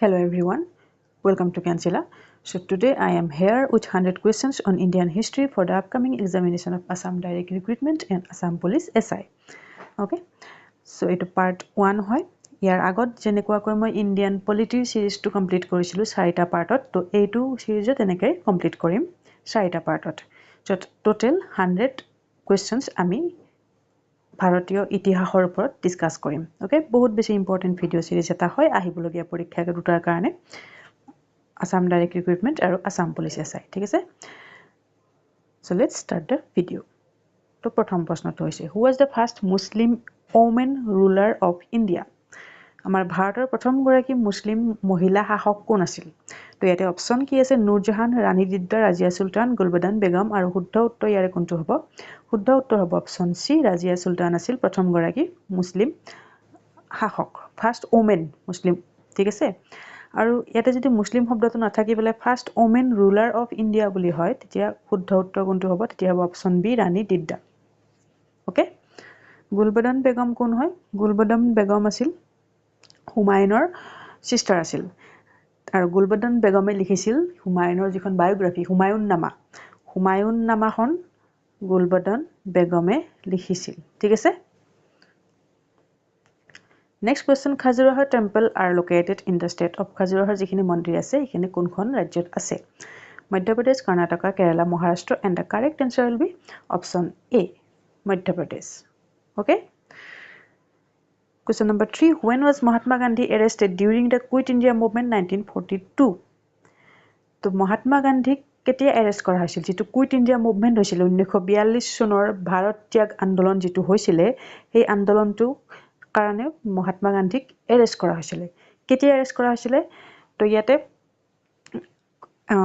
Hello everyone, welcome to Cancela. So today I am here with 100 questions on Indian history for the upcoming examination of Assam Direct Recruitment and Assam Police SI. Okay, so it part 1 hoy. Yar agot jenekwa moi Indian polity series to complete korisilu 4ta partot to A2 series teneke complete korim 4ta partot. So total 100 questions ami ভাৰতীয় ইতিহাসৰ ওপৰত discuss কৰিম okay বহুত বেছি important video সিৰিজ এটা হয় আহিবলগীয়া পৰীক্ষা দুটাৰ কাৰণে আসাম ডাইৰেক্ট ৰিক্ৰুটমেন্ট আৰু আসাম পুলিচ এছআই ঠিক আছে so let's start the video তো প্ৰথম প্ৰশ্নটো হৈছে who was the first Muslim women ruler of India আমাৰ ভাৰতৰ প্ৰথম গৰাকী মুসলিম মহিলা শাসক কোন আছিল তো ইয়াতে অপচন কি আছে নুৰজাহান ৰাণী দিদ্দা ৰাজিয়া সুলতান গুলবদন বেগম আৰু শুদ্ধ উত্তৰ ইয়াৰে কোনটো হ'ব শুদ্ধ উত্তৰ হ'ব অপচন সি ৰাজিয়া সুলতান আছিল প্ৰথম গৰাকী মুসলিম শাসক ফাৰ্ষ্ট ওমেন মুসলিম ঠিক আছে আৰু ইয়াতে যদি মুসলিম শব্দটো নাথাকি বলে first women ruler of India বুলি হয় তেতিয়া শুদ্ধ উত্তৰ কোনটো হ'ব তেতিয়া হ'ব option B Rani Didda okay Gulbadan Begum কোন হয় গুলবদন বেগম আছিল হুমায়ুনৰ সিস্টাৰ আছিল আৰু গুলবদন বেগমে লিখিছিল হুমায়ুনৰ যিখন বায়োগ্ৰাফি হুমায়ুন নামাখন গুলবদন বেগমে লিখিছিল ঠিক আছে next question Khajuraho temple are located in the state of খাজুৰাহোৰ যিখিনি মন্দিৰ আছে এইখিনি কোনখন ৰাজ্যত আছে Madhya Pradesh Karnataka Kerala Maharashtra and the correct answer will be option A Madhya Pradesh okay Question number 3. When was Mahatma Gandhi arrested during the Quit India Movement 1942? তো মহাত্মা গান্ধীক কেতিয়া এৰেষ্ট কৰা হৈছিল যেটো কুইট ইণ্ডিয়া মুভমেন্ট হৈছিল 1942 চনৰ ভাৰত ত্যাগ আন্দোলন যেটো হৈছিল এই আন্দোলনটো কাৰণে মহাত্মা গান্ধীক এৰেষ্ট কৰা হৈছিল কেতিয়া এৰেষ্ট কৰা হৈছিল তো ইয়াতে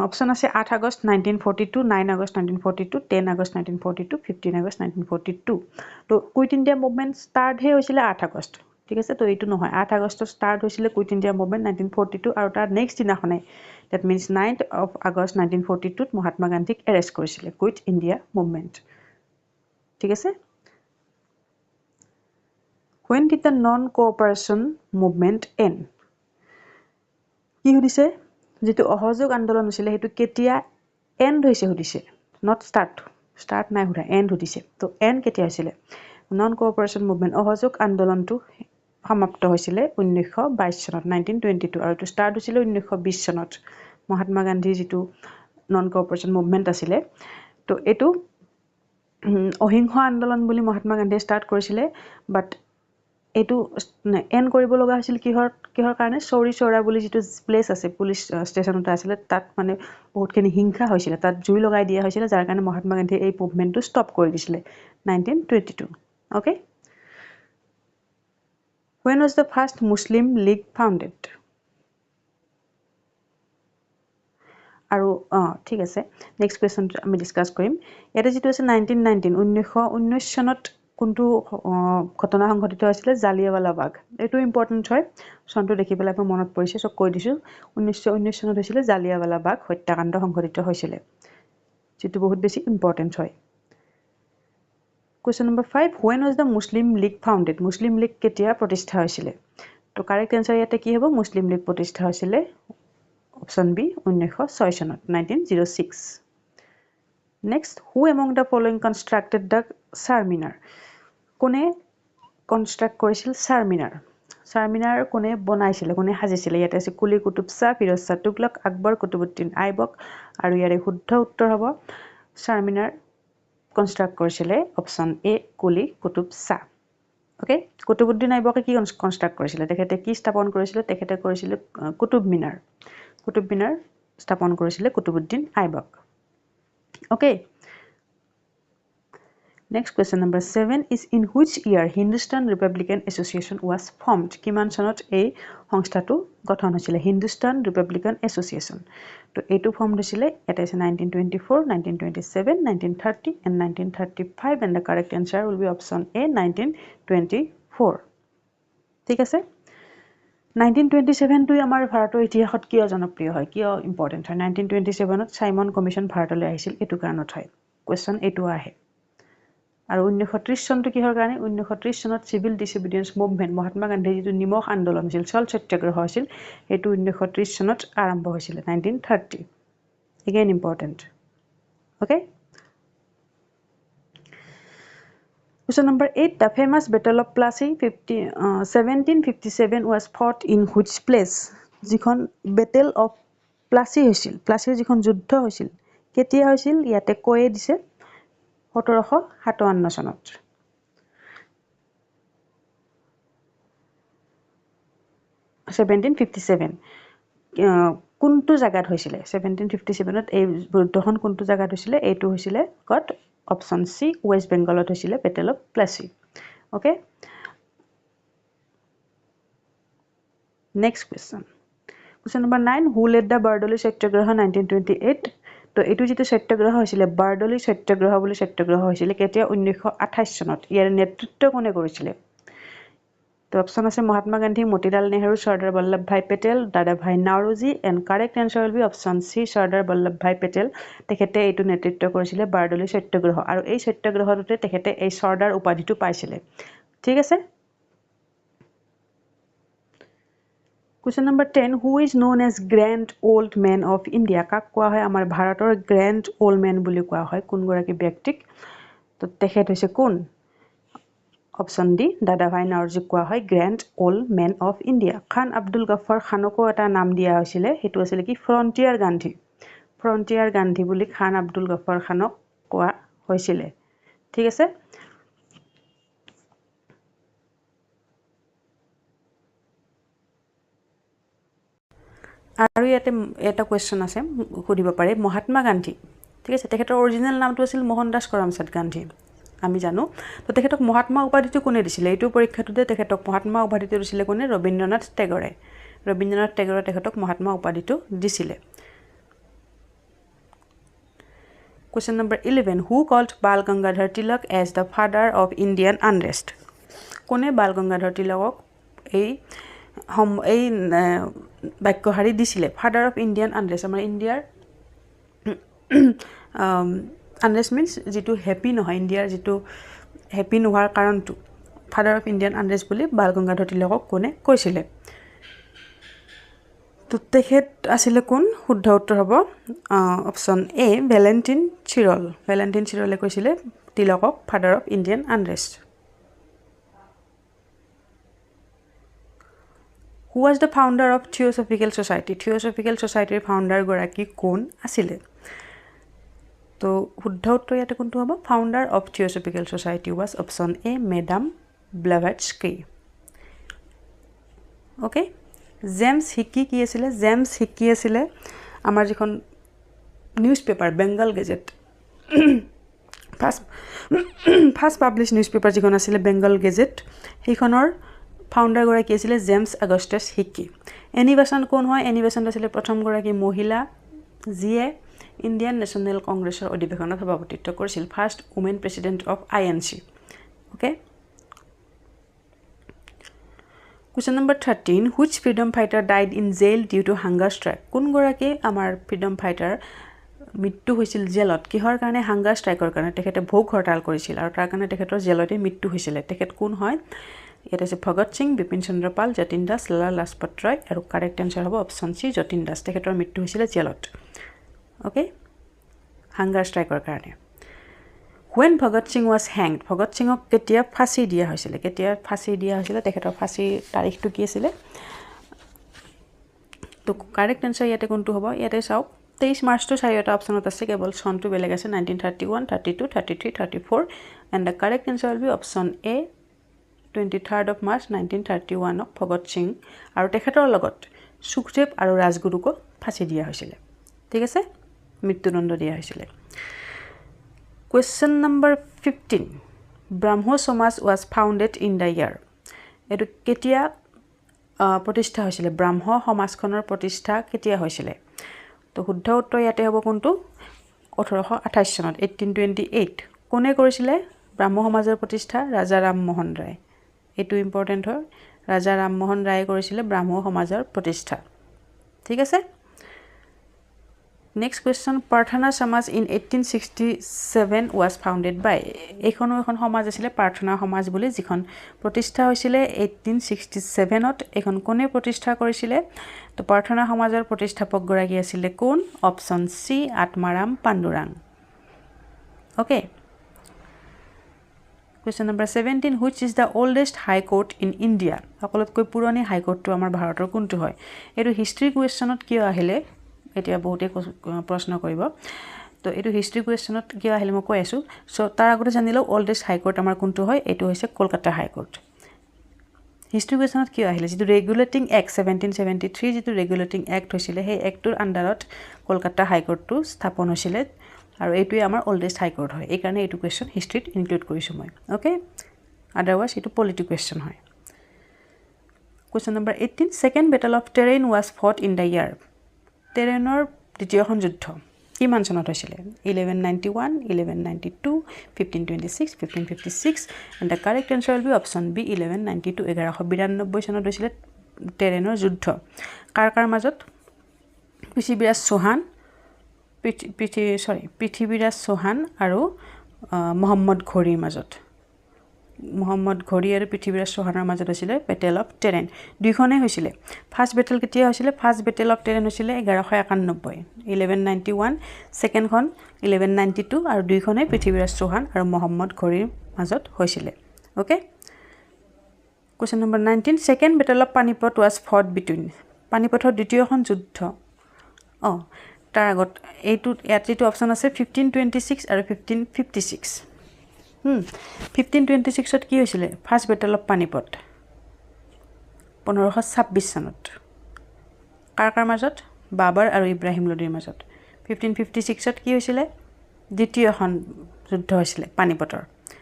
অপচন আছে 8 আগষ্ট 1942 9 আগষ্ট 1942 10 আগষ্ট 1942 15 আগষ্ট 1942 তো কুইট ইণ্ডিয়া মুভমেন্ট স্টাৰ্ট হৈছিল 8 আগষ্ট ঠিক আছে তো এইটো নহয় 8 আগষ্ট স্টাৰ্ট হৈছিল কুইট ইণ্ডিয়া মুভমেন্ট 1942 আৰু তাৰ নেক্সট দিনাখনে that means 9th of August 1942 ত মহাত্মা গান্ধীক এৰেষ্ট কৰিছিল কুইট ইণ্ডিয়া মুভমেন্ট ঠিক আছে when did the non cooperation movement end কি হৈছে যেটো অহযোগ আন্দোলন হৈছিল হেতু কেতিয়া এন্ড হৈছে হৈছে not start নাই হোৱা এন্ড হৈছে তো এন্ড কেতিয়া হৈছিল non cooperation movement অহযোগ আন্দোলনটো সমাপ্ত হৈছিল 1922 চনত 1922 আৰু এটো স্টাৰ্ট হৈছিল 1920 চনত মহাত্মা গান্ধী যেটো নন কোঅপাৰেশন মুভমেন্ট আছিল তো এটো অহিংস আন্দোলন বুলি মহাত্মা গান্ধীয়ে স্টাৰ্ট কৰিছিল বাট এটো এন্ড কৰিব লগা হৈছিল কিহৰ কাৰণে চৌৰি চৌৰা বুলি যেটো প্লেস আছে পুলিশ ষ্টেচনত আছিল তাত মানে বহুতখিনি হিংসা হৈছিল তাত জুই লগাই দিয়া হৈছিল যাৰ কাৰণে মহাত্মা গান্ধীয়ে এই মুভমেন্টটো ষ্টপ কৰি দিছিল 1922 okay when was the first muslim league founded আৰু ঠিক আছে নেক্সট কোৱেশ্চন আমি ডিসকাস কৰিম এটা যেটো আছে 1919 চনত কোনটো ঘটনা সংঘটিত হৈছিল জালিয়াৱালা বাগ এটো ইম্পৰ্টেন্ট হয় সনটো দেখি পেলাই মই মনত পৰিছে সব কৈ দিছো 1919 চনত হৈছিল জালিয়াৱালা বাগ হত্যাকাণ্ড সংঘটিত হৈছিল যেটো বহুত বেছি ইম্পৰ্টেন্ট হয় Question number 5 when was the Muslim League founded Muslim League কেতিয়া প্ৰতিষ্ঠা হৈছিল তো কাৰেক্ট आंसर ইয়াতে কি হ'ব মুসলিম লীগ প্ৰতিষ্ঠা হৈছিল অপশন বি 1906 চনত 1906 next who among the following constructed the Charminar কোনে কনস্ট্ৰাক্ট কৰিছিল চাৰমিনাৰ কোনে বনাইছিল কোনে সাজিছিল ইয়াতে আছে কুলি কুতুব শাহ ফিৰোজ শাহ তুগলক আকবৰ কুতুবউদ্দিন আইবক আৰু ইয়াৰে শুদ্ধ উত্তৰ হ'ব চাৰমিনাৰ কনস্ট্ৰাক্ট কৰিছিল অপশন এ কুলি কুতুব শাহ ওকে কুতুবউদ্দিন আইবকে কি কনস্ট্ৰাক্ট কৰিছিল তেখেতে কি স্থাপন কৰিছিল তেখেতে কৰিছিল কুতুব মিনাৰ স্থাপন কৰিছিল Qutbuddin Aibak okay Next question number 7 is in which year Hindustan Republican Association was formed? কিমান চনত এই সংস্থাটো গঠন হৈছিল Hindustan Republican Association তো এটো ফর্ম হৈছিল এটা আছে 1924 1927 1930 and 1935 and the correct answer will be option A 1924 ঠিক আছে 1927 টো আমাৰ ভাৰতৰ ইতিহাসত কিয় জনপ্ৰিয় হয় কিয় ইম্পৰ্টেন্ট হয় 1927 ত সাইমন কমিশন ভাৰতলৈ আহিছিল এটো কাৰণত হয় কোৱেশ্চন এটো আহে আৰু 1930 চনটো কিহৰ কাৰণে 1930 চনত civil disobedience movement Mahatma Gandhi যিটো নিমখ আন্দোলন হৈছিল চল সত্যাগ্ৰহ হৈছিল এটো 1930 চনত আৰম্ভ হৈছিল 1930 again important okay question number 8 the famous battle of Plassey 1757 was fought in which place যিখন battle of Plassey হৈছিল Plassey যিখন যুদ্ধ হৈছিল কেতিয়া হৈছিল ইয়াতে কয়ে দিছে 1757 চনত কোনটো জায়গাত হৈছিল 1757 ত এই যুদ্ধখন কোনটো জায়গাত হৈছিল এইটো হৈছিল কত অপশন সি ওয়েস্ট বেঙ্গলত হৈছিল battle of Plassey okay next question number 9 who led the Bardoli Satyagraha 1928 তো এটো যেটো সত্যাগ্ৰহ হৈছিল বাৰডলি সত্যাগ্ৰহ বুলি সত্যাগ্ৰহ হৈছিল কেতিয়া 1928 চনত ইয়াৰ নেতৃত্ব কোনে কৰিছিল তো অপশন আছে মহাত্মা গান্ধী মতিলাল নেহৰু সর্দার Vallabhbhai Patel Dadabhai Naoroji and correct answer will be option C Sardar Vallabhbhai Patel তেখেতে এইটো নেতৃত্ব কৰিছিল বাৰডলি সত্যাগ্ৰহ আৰু এই সত্যাগ্ৰহতে তেখেতে এই সর্দার উপাধিটো পাইছিল ঠিক আছে Question number 10 who is known as grand old man of India কাক কোৱা হয় আমাৰ ভাৰতৰ grand old man বুলি কোৱা হয় কোন গৰাকী ব্যক্তিক তো তেখেত হৈছে কোন অপশন ডি দাদাভাই নাওৰোজি কোৱা হয় grand old man of India খান আব্দুল গফৰ খানকো এটা নাম দিয়া হৈছিল হেতু আছিল কি ফ্ৰন্টিয়াৰ গান্ধী বুলি খান আব্দুল গফৰ খানক কোৱা হৈছিল ঠিক আছে আৰু ইয়াতে এটা কোৱেশ্চন আছে সুধিব পাৰে মহাত্মা গান্ধী ঠিক আছে তেখেতৰ অৰিজিনাল নামটো আছিল মোহনদাস কৰমচাঁদ গান্ধী আমি জানো তো তেখেতক মহাত্মা উপাধিটো কোনে দিছিল এইটো পৰীক্ষাটোতে তেখেতক মহাত্মা উপাধিটো দিছিল কোনে ৰবীন্দ্ৰনাথ টেগৰে তেখেতক মহাত্মা উপাধিটো দিছিল Question number 11 who called Bal Gangadhar Tilak as the father of Indian unrest কোনে বাল গংগাধৰ তিলকক এই বাক্যহাৰী দিছিলে ফাদাৰ অফ ইণ্ডিয়ান আনৰেষ্ট আমাৰ ইণ্ডিয়াৰ আনৰেষ্ট মিন্স যেটো হ্যাপি নহয় ইণ্ডিয়াৰ যেটো হ্যাপি নোৱাৰ কাৰণটো ফাদাৰ অফ ইণ্ডিয়ান আনৰেষ্ট বুলি বাল গংগাধৰ তিলকক কোনে কৈছিলে তো তেখেত আসলে কোন শুদ্ধ উত্তৰ হ'ব অপশন এ ভ্যালেন্টিন চিৰলে কৈছিলে তিলকক father of Indian unrest Who was the founder of Theosophical Society? Theosophical Society founder গৰাকী কোন আছিল? তো শুদ্ধ উত্তৰ ইয়াতে কোনটো হ'ব? Founder of Theosophical Society was option A, Madame Blavatsky. Okay? James Hickey কি আছিল? James Hickey আছিল আমাৰ যিখন newspaper Bengal Gazette first publish newspaper যিখন আছিল বেঙ্গল গেজেট সেইখনৰ ফাউন্ডাৰ গৰাকী আছিল জেমছ আগস্টাছ হিকি এনিভেশন কোন হয় এনিভেশন আছিল প্ৰথম গৰাকী মহিলা যিয়ে ইণ্ডিয়ান নেশ্যনেল কংগ্ৰেছৰ অধিৱেশনত সভাপতিত্ব কৰিছিল first women president of INC okay Question number 13 which freedom fighter died in jail due to hunger strike কোন গৰাকী আমাৰ freedom fighter মৃত্যু হৈছিল জেলত কিহৰ কাৰণে হাংগাৰ ষ্ট্ৰাইকৰ কাৰণে তেখেতে ভোগ হৰতাল কৰিছিল আৰু তাৰ কাৰণে তেখেতৰ জেলতে মৃত্যু হৈছিল তেখেত কোন হয় এটা আছে ভগত সিং বিপিন চন্দ্ৰ পাল যতীন দাস লালা লাজপত ৰায় আৰু কাৰেক্ট আনসাৰ হ'ব অপশন সি যতীন দাস তেখেতৰ মৃত্যু হৈছিল জেলত ওকে হাংগাৰ ষ্ট্ৰাইকৰ কাৰণে when Bhagat Singh was hanged Bhagat Singhক কেতিয়া ফাঁসি দিয়া হৈছিল তেখেতৰ ফাঁসি তাৰিখটো কি আছিল তো কাৰেক্ট আনসাৰ ইয়াতে কোনটো হ'ব ইয়াতে চাওক 23 মাৰ্চ তো চাৰিটা অপশনত আছে কেৱল সনটো বেলেগ আছে 1931 32 33 34 and the correct answer will be option A 23rd of March 1931 of Bhagat Singh আৰু তেখেতৰ লগত সুখদেৱ আৰু ৰাজগুৰুকো ফাঁসি দিয়া হৈছিল ঠিক আছে মৃত্যুদণ্ড দিয়া হৈছিল Question number 15 Brahmo Samaj was founded in the year এটো কেতিয়া প্ৰতিষ্ঠা হৈছিল ব্ৰাহ্ম সমাজখনৰ প্ৰতিষ্ঠা কেতিয়া হৈছিল তো শুদ্ধ উত্তৰ ইয়াতে হ'ব কোনটো 1828 চনত 1828 কোনে কৰিছিল ব্ৰাহ্ম সমাজৰ প্ৰতিষ্ঠা ৰাজা ৰামমোহন ৰায় এটো ইম্পৰ্টেন্ট হয় ৰাজা ৰামমোহন ৰায় কৰিছিল ব্ৰাহ্ম সমাজৰ প্ৰতিষ্ঠা ঠিক আছে Next question, Prarthana Samaj in 1867 was founded by. Ekhon samaj asile Prarthana Samaj boli jikhon protistha hoisile 1867 ot. Ekhon kone protistha korisile? To Prarthana Samajor protisthapak goraki asile kon? Option C, Atmaram Pandurang. Okay. Question number 17, which is the oldest high court in India? Akolotকৈ পুৰণি high court to আমাৰ ভাৰতৰ কোনটো হয়? এটো history questionত কিয় আহিলে? এতিয়া বহুতে প্ৰশ্ন কৰিব। তো এটো হিষ্ট্ৰী কুৱেশ্যনত কিয় আহিলে মই কৈ আছো। সো তাৰ আগতে জানিলেও ওল্ডেষ্ট হাই কোৰ্ট আমাৰ কোনটো হয়? এটো হৈছে কলকাতা হাই কোৰ্ট। হিষ্ট্ৰী কুৱেশ্যনত কিয় আহিলে? যেটো ৰেগুলেটিং এক্ট 1773 যেটো ৰেগুলেটিং এক্ট হৈছিল, সেই এক্টৰ আন্ডাৰত কলকাতা হাই কোৰ্টটো স্থাপন হৈছিল আৰু এটোই আমাৰ ওল্ডেষ্ট হাই কোৰ্ট হয়। এই কাৰণে এটো কুৱেশ্যন হিষ্ট্ৰীত ইনক্লুড কৰিছো মই। ওকে, আদাৰৱাইজ এটো পলিটি কুৱেশ্যন হয়। Question number 18, second battle of Tarain was fought in the year. টেৰেনৰ দ্বিতীয়খন যুদ্ধ কিমান চনত হৈছিল? 1191, 1192, 1526, 1556, and the correct answer will be option B, 1192. 1192 চনত হৈছিল টেৰেনৰ যুদ্ধ। কাৰ মাজত? পৃথ্বীৰাজ চৌহান আৰু মোহাম্মদ ঘোৰীৰ মাজত। মোহাম্মদ ঘোৰী আৰু পৃথ্বীৰাজ চৌহানৰ মাজত হৈছিল বেটেল অফ টেৰেইন। দুইখনে হৈছিল। ফাৰ্স্ট বেটেল কেতিয়া হৈছিল? ফাৰ্স্ট বেটেল অফ টেৰেইন হৈছিল 1191, 1191, সেকেন্ডখন 1192 আৰু দুইখনে পৃথ্বীৰাজ চৌহান আৰু মোহাম্মদ ঘোৰীৰ মাজত হৈছিল। Okay, question number 19, second battle of Panipat was fought between. পানিপটৰ দ্বিতীয়খন যুদ্ধ তাৰ আগত এইটো ইয়াত যেটো অপচন আছে 1526 আৰু 1556। 1526 ত কি হৈছিল? ফাৰ্স্ট বেটেল অফ পানিপট 1526 চনত। কাৰ মাজত? বাবৰ আৰু ইব্ৰাহিম লোডিৰ মাজত। 1556 ত কি হৈছিল? দ্বিতীয়খন যুদ্ধ হৈছিল পানিপটৰ।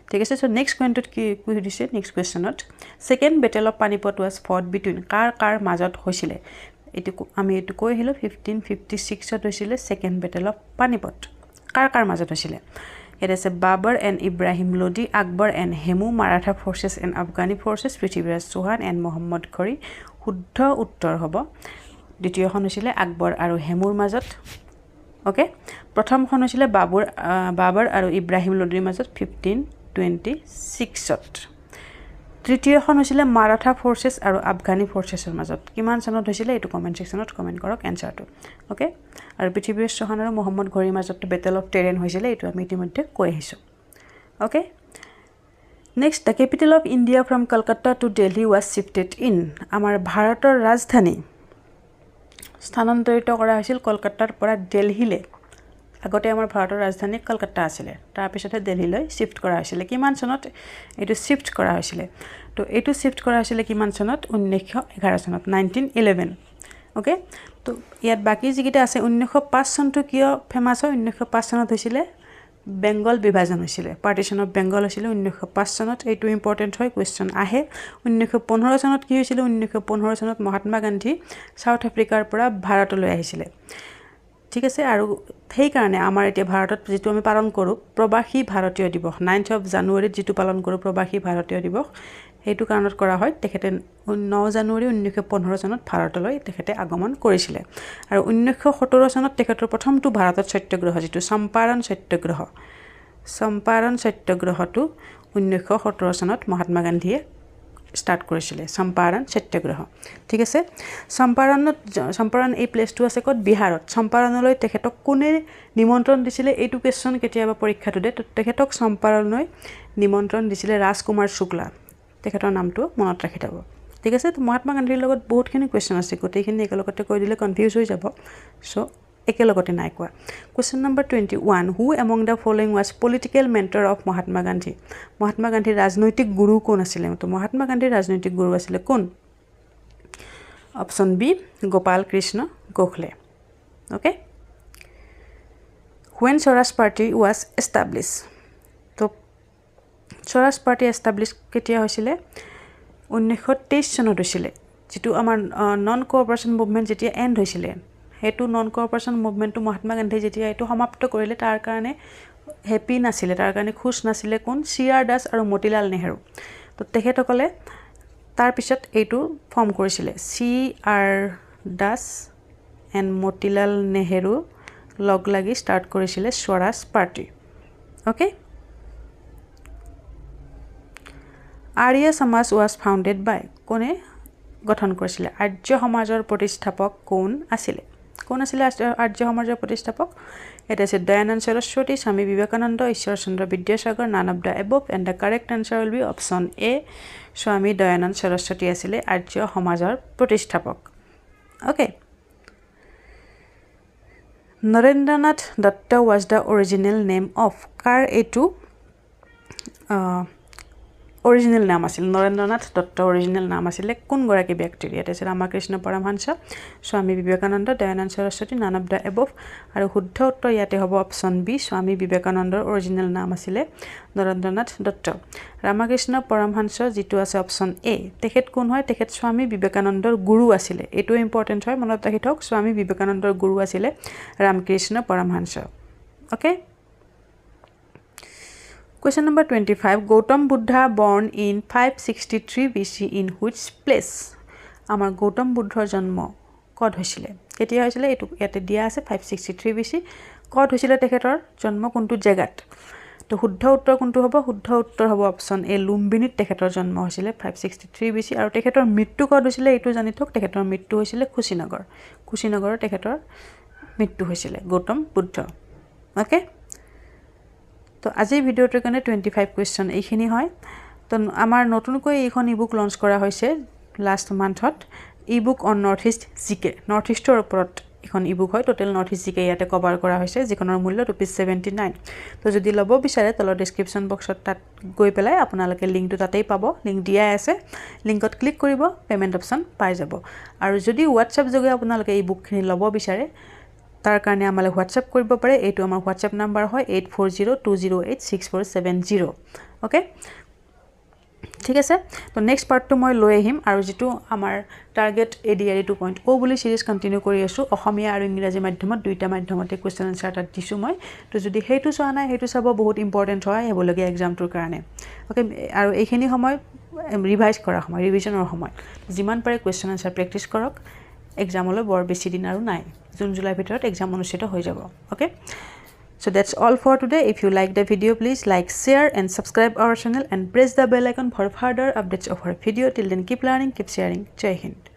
ঠিক আছে। সো নেক্সট পইণ্টত কি সুধিছে? নেক্সট কুৱেশ্যনত second battle of Panipat was fought between. কাৰ মাজত হৈছিল? এটো আমি এটো কৈ আহিলো 1556 ত হৈছিল সেকেন্ড বেটেল অফ পানিপট। কাৰ মাজত হৈছিল? It is Babur and Ibrahim Lodi, Akbar and Hemu, Maratha forces and Afghani forces, Prithviraj Chauhan and Muhammad Ghori. শুদ্ধ উত্তৰ হ'ব দ্বিতীয়খন হৈছিল আকবৰ আৰু হেমুৰ মাজত। ওকে, প্ৰথমখন হৈছিল বাবৰ আৰু ইব্ৰাহিম লোডিৰ মাজত 1526 ত। তৃতীয়খন হৈছিল মাৰাঠা ফৰ্চেছ আৰু আফগানি ফৰ্চেছৰ মাজত। কিমান চনত হৈছিল? এইটো কমেন্ট সেকশনত কমেন্ট কৰক এনসাৰটো। ওকে, আৰু পৃথ্বীৰাজ চৌহান আৰু মোহাম্মদ ঘোৰীৰ মাজত বেটেল অফ টেৰেইন হৈছিল, এইটো আমি ইতিমধ্যে কৈ আহিছো। Okay, next, the capital of India from Kolkata to Delhi was shifted in. আমাৰ ভাৰতৰ ৰাজধানী স্থানান্তৰিত কৰা হৈছিল কলকাতাৰ পৰা দিল্লীলৈ। আগতে আমাৰ ভাৰতৰ ৰাজধানী কলকাতা আছিল, তাৰ পিছতে দিল্লীলৈ শিফট কৰা হৈছিল। কিমান চনত এইটো শিফট কৰা হৈছিল? তো এইটো শিফট কৰা হৈছিল কিমান চনত? 1911 চনত, 1911। ওকে, তো ইয়াত বাকি যিকেইটা আছে 1905 চনটো কিয় ফেমাস হয়? 1905 চনত হৈছিল বেংগল বিভাজন হৈছিল, পাৰ্টিশন অফ বেংগল হৈছিল 1905 চনত। এইটো ইম্পৰ্টেন্ট হয়, কুৱেশ্যন আহে। 1915 চনত কি হৈছিল? 1915 চনত মহাত্মা গান্ধী সাউথ আফ্ৰিকাৰ পৰা ভাৰতলৈ আহিছিল। ঠিক আছে। আৰু সেই কাৰণে আমাৰ এতিয়া ভাৰতত যেটো আমি পালন কৰো প্ৰবাসী ভাৰতীয় দিৱস, 9th of জানুৱাৰীত যেটো পালন কৰো প্ৰবাসী ভাৰতীয় দিৱস, সেইটো কাৰণত কৰা হয়। তেখেতে 9 জানুৱাৰী 1915 চনত ভাৰতলৈ তেখেতে আগমন কৰিছিল। আৰু 1917 চনত তেখেতৰ প্ৰথমটো ভাৰতত সত্যাগ্ৰহ যেটো চম্পাৰণ সত্যাগ্ৰহটো 1917 চনত মহাত্মা গান্ধীয়ে স্টাৰ্ট কৰিছিল, চম্পাৰণ সত্যাগ্ৰহ। ঠিক আছে। চম্পাৰণ এই প্লেসটো আছে ক'ত? বিহাৰত। চম্পাৰণলৈ তেখেতক কোনে নিমন্ত্ৰণ দিছিলে? এইটো কোৱেশ্যন কেতিয়াবা পৰীক্ষাটো দে। তেখেতক চম্পাৰণলৈ নিমন্ত্ৰণ দিছিলে ৰাজকুমাৰ শুক্লা। তেখেতৰ নামটো মনত ৰাখি থব। ঠিক আছে। তো মহাত্মা গান্ধীৰ লগত বহুতখিনি কুৱেশ্যন আছে, গোটেইখিনি একেলগতে কৈ দিলে কনফিউজ হৈ যাব। সো একেলগতে নাই কোৱা। Question number 21, who among the following was political mentor of Mahatma Gandhi. Mahatma গান্ধীৰ ৰাজনৈতিক গুৰু কোন আছিল? তো মহাত্মা গান্ধীৰ ৰাজনৈতিক গুৰু আছিল কোন? Option B, Gopal Krishna Gokhale. Okay, when Swaraj party was establish. তো স্বৰাজ পাৰ্টি এস্টাব্লিছ কেতিয়া হৈছিল? 1923 চনত হৈছিল, যেটো আমাৰ নন কোঅপাৰেশন মুভমেন্ট যেতিয়া এন্ড হৈছিল। হেতু নন কোঅপাৰেশন মুভমেন্টটো মহাত্মা গান্ধী যেতিয়া এটো সমাপ্ত কৰিলে তাৰ কাৰণে হ্যাপি নাছিলে, তাৰ কাৰণে খুশ নাছিলে কোন? CR দাস আৰু মতিলাল নেহেৰু। তো তেখেতসকলে তাৰ পিছত এইটো ফৰ্ম কৰিছিল, CR দাস এণ্ড মতিলাল নেহেৰু লগ লাগি ষ্টাৰ্ট কৰিছিলে স্বৰাজ পাৰ্টি ওকে আৰ্য সমাজ ৱাজ ফাউণ্ডেড বাই কোনে গঠন কৰিছিলে আৰ্য সমাজৰ প্ৰতিষ্ঠাপক কোন আছিল আৰ্য সমাজৰ প্ৰতিষ্ঠাপক এটা আছে Dayanand Saraswati Swami Vivekananda Ishwarchandra Vidyasagar none of the above and the correct answer will be option A Swami Dayanand Saraswati আছিলে আৰ্য সমাজৰ প্ৰতিষ্ঠাপক okay Narendranath Datta was the original name of কাৰ এইটো অৰিজিনেল নাম আছিল নৰেন্দ্ৰনাথ দত্ত অৰিজিনেল নাম আছিলে কোনগৰাকী ব্যক্তিৰ ইয়াত আছে Ramakrishna Paramahamsa Swami Vivekananda Dayananda Saraswati none of the above আৰু শুদ্ধ উত্তৰ ইয়াতে হ'ব অপশ্যন বি স্বামী বিবেকানন্দৰ অৰিজিনেল নাম আছিলে নৰেন্দ্ৰনাথ দত্ত ৰামকৃষ্ণ পৰমহংস যিটো আছে অপশ্যন এ তেখেত কোন হয় তেখেত স্বামী বিবেকানন্দৰ গুৰু আছিলে এইটো ইম্পৰ্টেণ্ট হয় মনত ৰাখি থওক স্বামী বিবেকানন্দৰ গুৰু আছিলে Ramakrishna Paramahamsa okay Question number 25. Gautam Buddha born in 563 BC in which place? Amar Gautam Buddha janmo kod hoisile. Ketia hoisile etu yate dia ase 563 BC. Kod hoisile tekhetor janmo kuntu jagat. To শুদ্ধ উত্তৰ কোনটো হ'ব শুদ্ধ উত্তৰ হ'ব option A লুম্বিনীত তেখেতৰ জন্ম হৈছিলে 563 BC আৰু তেখেতৰ মৃত্যু কত হৈছিলে এইটো জানি থওক তেখেতৰ মৃত্যু হৈছিলে কুশীনগৰৰ তেখেতৰ মৃত্যু হৈছিলে গৌতম বুদ্ধ ওকে তো আজিৰ ভিডিওটোৰ কাৰণে 25 কোৱেশ্চন এইখিনি হয় তো আমাৰ নতুনকৈ এইখন ইবুক লঞ্চ কৰা হৈছে লাষ্ট মান্থত ebook on north east GK north ইষ্টৰ ওপৰত এখন ইবুক হয় টোটেল নৰ্থ ইষ্ট জিকে ইয়াতে কভাৰ কৰা হৈছে যিখনৰ মূল্য ₹79 তো যদি ল'ব বিচাৰে তলৰ ডেসক্ৰিপচন বক্সত তাত গৈ পেলাই আপোনালোকে লিংকটো তাতেই পাব লিংক দিয়া আছে লিংকত ক্লিক কৰিব পেমেন্ট অপচন পাই যাব আৰু যদি WhatsApp যোগে আপোনালোকে ইবুকখিনি ল'ব বিচাৰে তাৰ কাৰণে আমালে WhatsApp কৰিব পাৰে এইটো আমাৰ WhatsApp নাম্বাৰ হয় 8402086470 ওকে ঠিক আছে তো নেক্সট পাৰ্টটো মই লৈ আহিম আৰু যেটো আমাৰ টাৰ্গেট ADRE 2.0 বুলি সিৰিজ কন্টিনিউ কৰি আছো অসমীয়া আৰু ইংৰাজী মাধ্যমত দুইটা মাধ্যমতে কোৱেশ্চন আনসাৰ তাত দিছো মই তো যদি হেতু চোৱা নাই হেতু চাব বহুত ইম্পৰ্টেন্ট হয় এবলগে এক্সামটোৰ কাৰণে ওকে আৰু এইখিনি সময় ৰিভাইজ কৰা সময় ৰিভিজনৰ সময় যিমান পাৰে কোৱেশ্চন আনসাৰ প্ৰেক্টিস কৰক এক্সামলৈ বৰ বেছি দিন আৰু নাই জুন জুলাই ভিতৰত এক্সাম অনুষ্ঠিত হৈ যাব okay So that's all for today. If you like the video, please like, share and subscribe our channel and press the bell icon for further updates of our video. Till then, keep learning, keep sharing. Jai Hind.